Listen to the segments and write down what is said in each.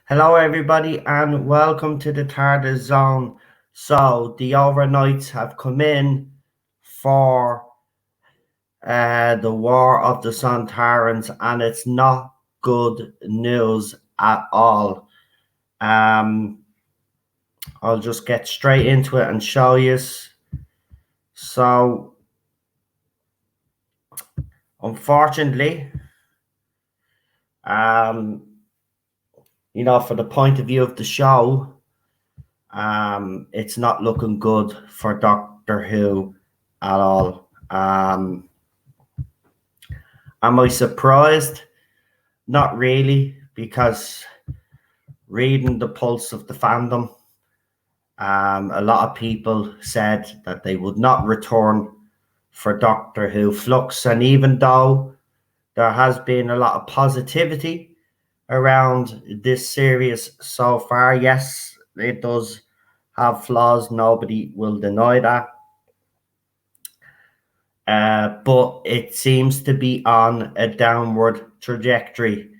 Hello, everybody, and welcome to the TARDIS Zone. So, the overnights have come in for the War of the Sontarans, and it's not good news at all. I'll just get straight into it and show you. So, unfortunately, for the point of view of the show, it's not looking good for Doctor Who at all. Am I surprised? Not really, because reading the pulse of the fandom, a lot of people said that they would not return for Doctor Who Fluxxed, and even though there has been a lot of positivity around this series so far, yes, it does have flaws, nobody will deny that. But it seems to be on a downward trajectory.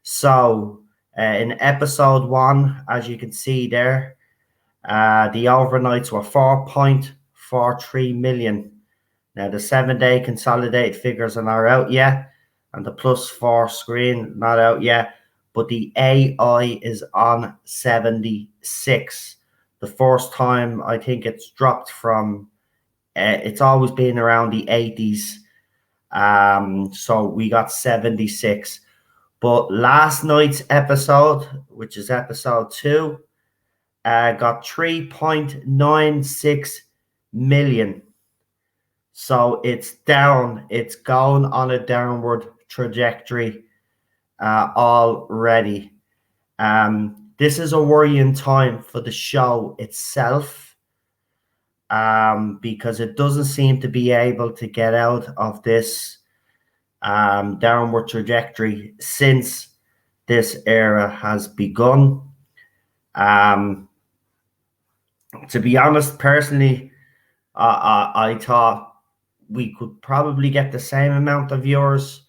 So in episode 1, as you can see there, the overnights were 4.43 million. Now the 7-day consolidated figures are not out yet, and the +4 screen not out yet, but the AI is on 76. The first time I think it's dropped from it's always been around the 80s. So we got 76. But last night's episode, which is episode 2, got 3.96 million. So it's down. It's going on a downward trajectory already. This is a worrying time for the show itself. Because it doesn't seem to be able to get out of this downward trajectory since this era has begun. To be honest, personally, I thought we could probably get the same amount of viewers,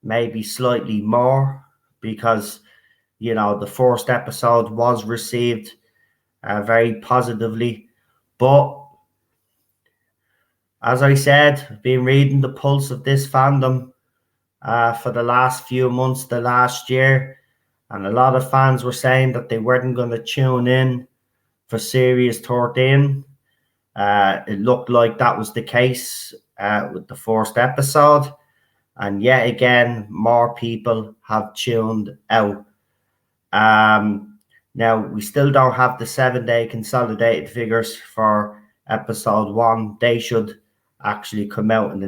maybe slightly more, because, the first episode was received very positively. But as I said, I've been reading the pulse of this fandom for the last few months, the last year, and a lot of fans were saying that they weren't going to tune in for Series 13. It looked like that was the case with the first episode, and yet again, more people have tuned out. Now, we still don't have the 7-day consolidated figures for episode 1. They should actually come out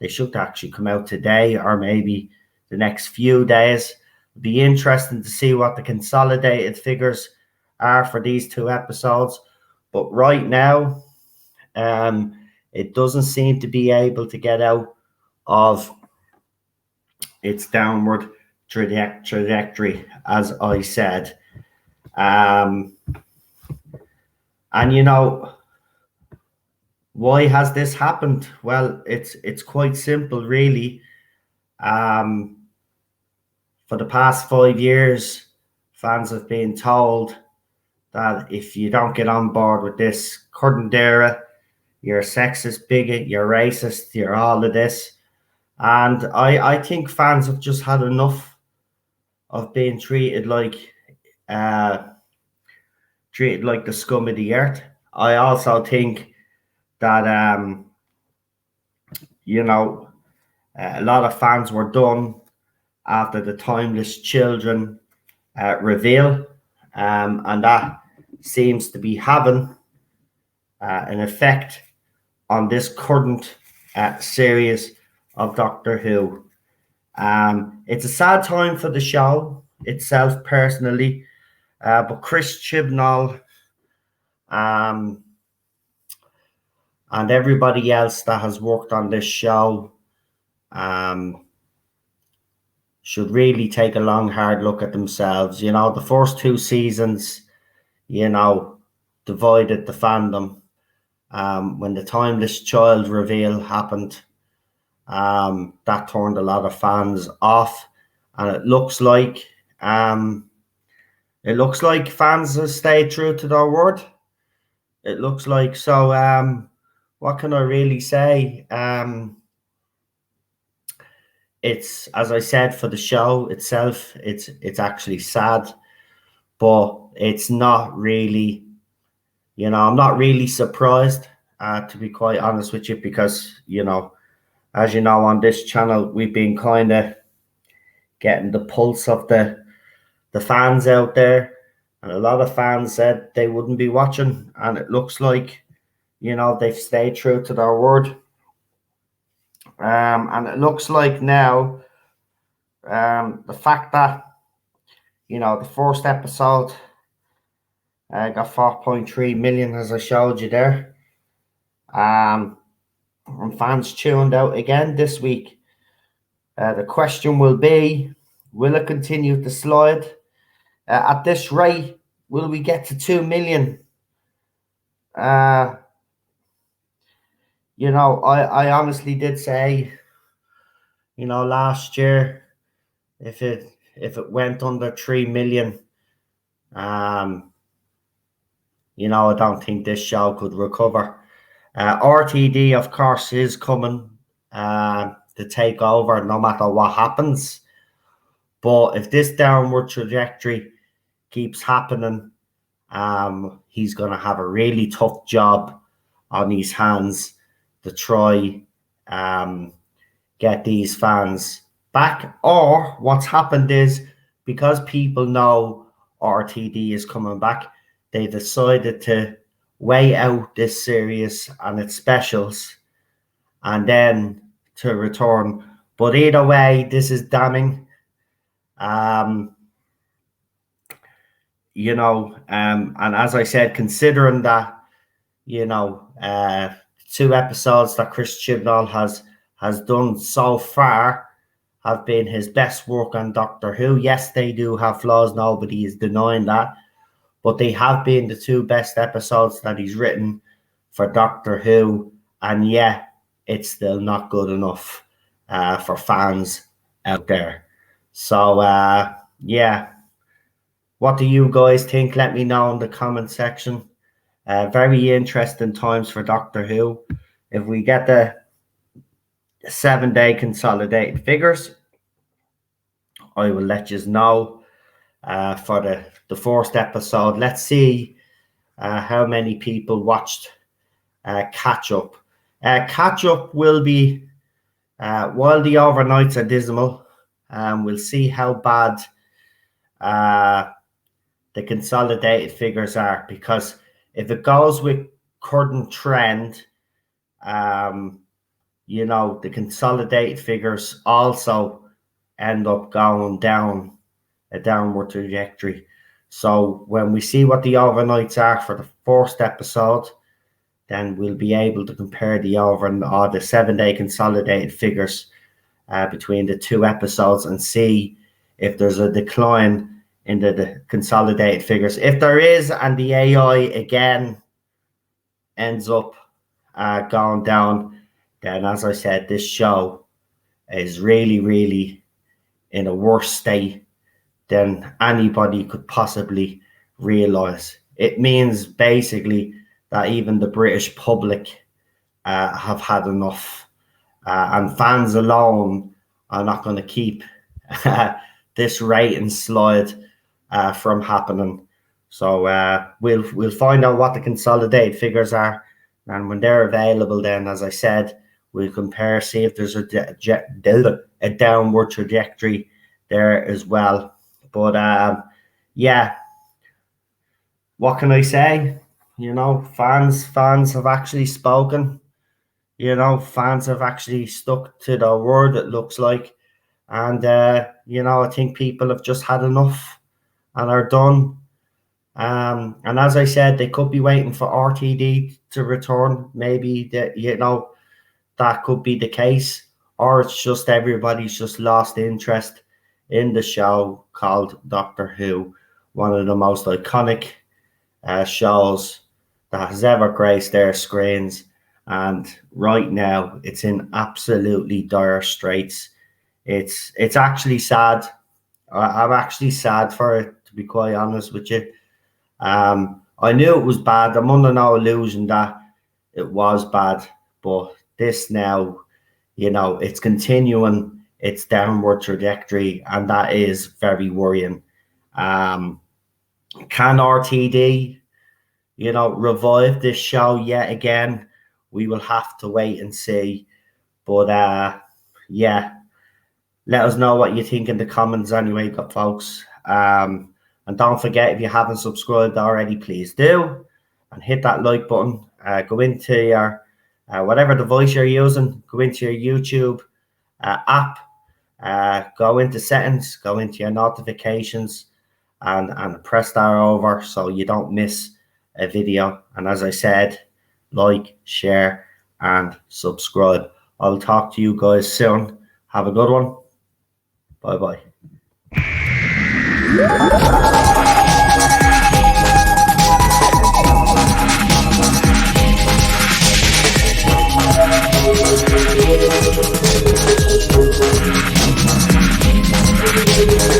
they should actually come out today, or maybe the next few days. It'll be interesting to see what the consolidated figures are for these 2 episodes. But right now, it doesn't seem to be able to get out of its downward trajectory, as I said. And why has this happened? Well, it's quite simple, really. For the past 5 years, fans have been told that if you don't get on board with this current era, you're a sexist bigot, you're racist, you're all of this. And I think fans have just had enough of being treated like the scum of the earth. I also think that a lot of fans were done after the Timeless Children reveal, and that seems to be having an effect on this current series of Doctor Who. It's a sad time for the show itself, personally. But Chris Chibnall and everybody else that has worked on this show should really take a long, hard look at themselves. The first 2 seasons, divided the fandom. When the Timeless Child reveal happened, that turned a lot of fans off, and it looks like fans have stayed true to their word. It looks like so. What can I really say? It's, as I said, for the show itself, it's actually sad, but it's not really. I'm not really surprised, to be quite honest with you, because as you know, on this channel, we've been kind of getting the pulse of the fans out there, and a lot of fans said they wouldn't be watching, and it looks like they've stayed true to their word. And it looks like now, the fact that the first episode got 4.3 million, as I showed you there, and fans tuned out again this week. The question will be, will it continue to slide? At this rate, will we get to 2 million? I honestly did say, last year, if it went under 3 million, I don't think this show could recover. RTD, of course, is coming to take over no matter what happens. But if this downward trajectory keeps happening, he's going to have a really tough job on his hands to try get these fans back. Or what's happened is, because people know RTD is coming back, they decided to wait out this series and its specials and then to return. But either way, this is damning. And as I said, considering that, 2 episodes that Chris Chibnall has done so far have been his best work on Doctor Who. Yes, they do have flaws. Nobody is denying that. But they have been the 2 best episodes that he's written for Doctor Who. And yeah, it's still not good enough for fans out there. So, yeah. What do you guys think? Let me know in the comment section. Very interesting times for Doctor Who. If we get the 7-day consolidated figures, I will let you know for the first episode. Let's see how many people watched Catch Up. Catch Up will be, while the overnights are dismal, we'll see how bad the consolidated figures are, because if it goes with current trend, the consolidated figures also end up going down a downward trajectory. So when we see what the overnights are for the first episode, then we'll be able to compare the 7-day consolidated figures between the 2 episodes and see if there's a decline in the consolidated figures. If there is, and the AI again ends up going down, then, as I said, this show is really, really in a worse state than anybody could possibly realize. It means basically that even the British public have had enough, and fans alone are not going to keep this rating slide from happening. So we'll find out what the consolidated figures are, and when they're available, then, as I said, we'll compare, see if there's a downward trajectory there as well. But yeah, what can I say? Fans have actually spoken. Fans have actually stuck to their word, it looks like. And I think people have just had enough and are done. And as I said, they could be waiting for RTD to return. Maybe that, that could be the case, or it's just everybody's just lost interest in the show called Doctor Who, one of the most iconic shows that has ever graced their screens. And right now, it's in absolutely dire straits. It's actually sad. I'm actually sad for it, to be quite honest with you. I knew it was bad. I'm under no illusion that it was bad, but this now, it's continuing its downward trajectory, and that is very worrying. Can RTD, revive this show yet again? We will have to wait and see. But yeah, let us know what you think in the comments anyway, folks. And don't forget, if you haven't subscribed already, please do. And hit that like button. Go into your, whatever device you're using, go into your YouTube app. Go into settings, go into your notifications, and press that over so you don't miss a video. And as I said, like, share, and subscribe. I'll talk to you guys soon. Have a good one. Bye-bye. Thank you.